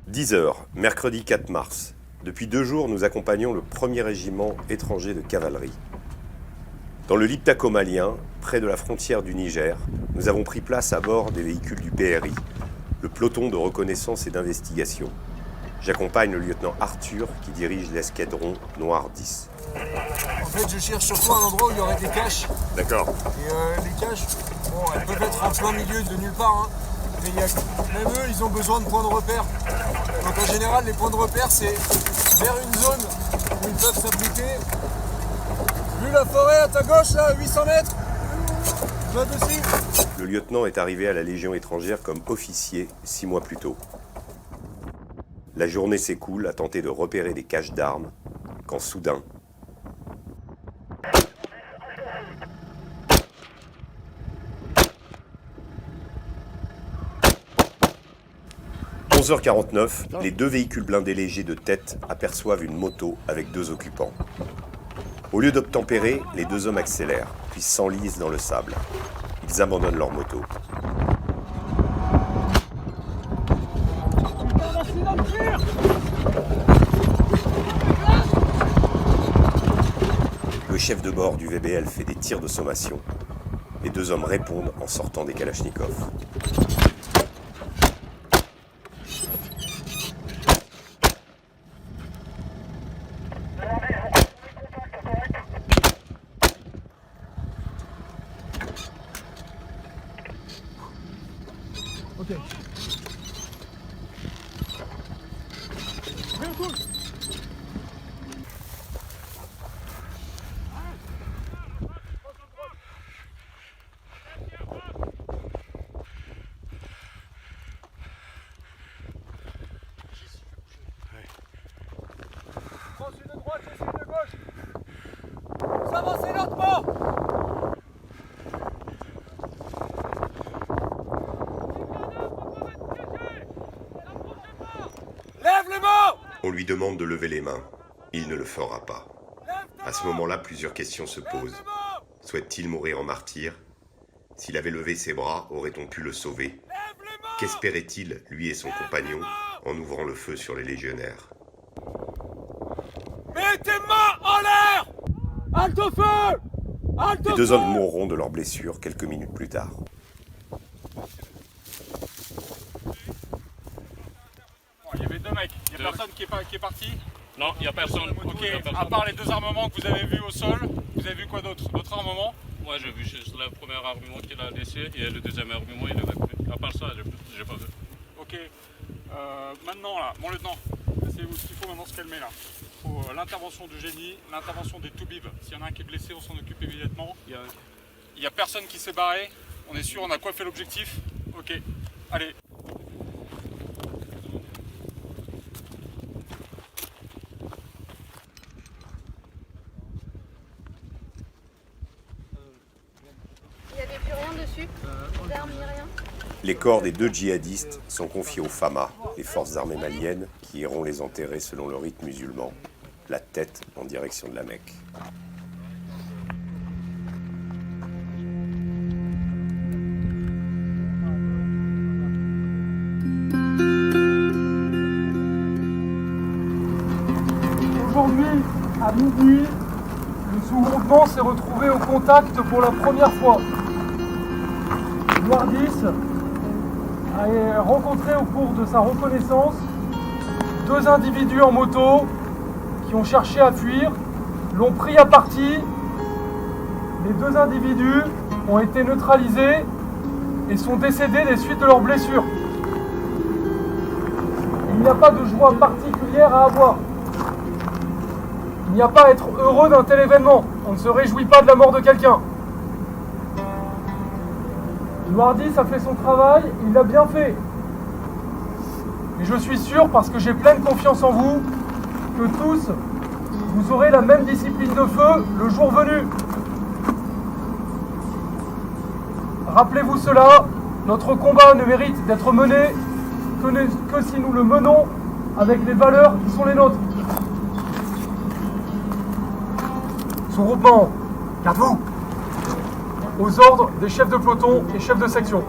10h, mercredi 4 mars. Depuis 2 jours, nous accompagnons le 1er régiment étranger de cavalerie. Dans le Liptako malien, près de la frontière du Niger, nous avons pris place à bord des véhicules du PRI, le peloton de reconnaissance et d'investigation. J'accompagne le lieutenant Arthur qui dirige l'escadron Noir 10. En fait, je cherche surtout un endroit où il y aurait des caches. D'accord. Et les caches, bon, elles peuvent être en plein milieu de nulle part, hein. Mais même eux, ils ont besoin de points de repère. Donc en général, les points de repère, c'est vers une zone où ils peuvent s'appliquer. Vu la forêt à ta gauche, là, à 800 mètres, va dessus. Le lieutenant est arrivé à la Légion étrangère comme officier 6 mois plus tôt. La journée s'écoule à tenter de repérer des caches d'armes, quand soudain... « 11h49, les 2 véhicules blindés légers de tête aperçoivent une moto avec 2 occupants. Au lieu d'obtempérer, les 2 hommes accélèrent, puis s'enlisent dans le sable. Ils abandonnent leur moto. Le chef de bord du VBL fait des tirs de sommation. Les 2 hommes répondent en sortant des kalachnikovs. Ok. Bien cool. Celui de droite et celui de gauche. Ça va, c'est lentement. On lui demande de lever les mains. Il ne le fera pas. À ce moment-là, plusieurs questions se posent. Souhaite-t-il mourir en martyr? S'il avait levé ses bras, aurait-on pu le sauver? Qu'espérait-il, lui et son compagnon, en ouvrant le feu sur les légionnaires? Mets tes mains en l'air! Halte au feu! Halte au feu! Les 2 hommes mourront de leurs blessures quelques minutes plus tard. Il y avait 2 mecs, il n'y a personne qui est parti? Non, il n'y a personne. Ok, à part les 2 armements que vous avez vus au sol, vous avez vu quoi d'autre? D'autres armements? Moi j'ai vu juste le premier armement qu'il a laissé et le deuxième armement il avait plus. À part ça, j'ai pas vu. Ok, maintenant là, mon lieutenant, asseyez-vous, ce qu'il faut maintenant se calmer là. Il faut l'intervention du génie, l'intervention des toubibs. S'il y en a un qui est blessé, on s'en occupe immédiatement. Il y a personne qui s'est barré, on est sûr, on a coiffé l'objectif. Ok, allez. Il n'y avait plus rien dessus, d'armes ni rien. Les corps des 2 djihadistes sont confiés aux FAMA, les forces armées maliennes, qui iront les enterrer selon le rite musulman, la tête en direction de la Mecque. Aujourd'hui, à midi, le sous-groupement s'est retrouvé au contact pour la première fois. Noir 10 a rencontré au cours de sa reconnaissance 2 individus en moto qui ont cherché à fuir, l'ont pris à partie. Les 2 individus ont été neutralisés et sont décédés des suites de leurs blessures. Il n'y a pas de joie particulière à avoir. Il n'y a pas à être heureux d'un tel événement. On ne se réjouit pas de la mort de quelqu'un. Noir 10 a fait son travail, il l'a bien fait. Et je suis sûr, parce que j'ai pleine confiance en vous, que tous, vous aurez la même discipline de feu le jour venu. Rappelez-vous cela, notre combat ne mérite d'être mené que si nous le menons avec les valeurs qui sont les nôtres. Sous-groupement, gardez-vous! Aux ordres des chefs de peloton et chefs de section.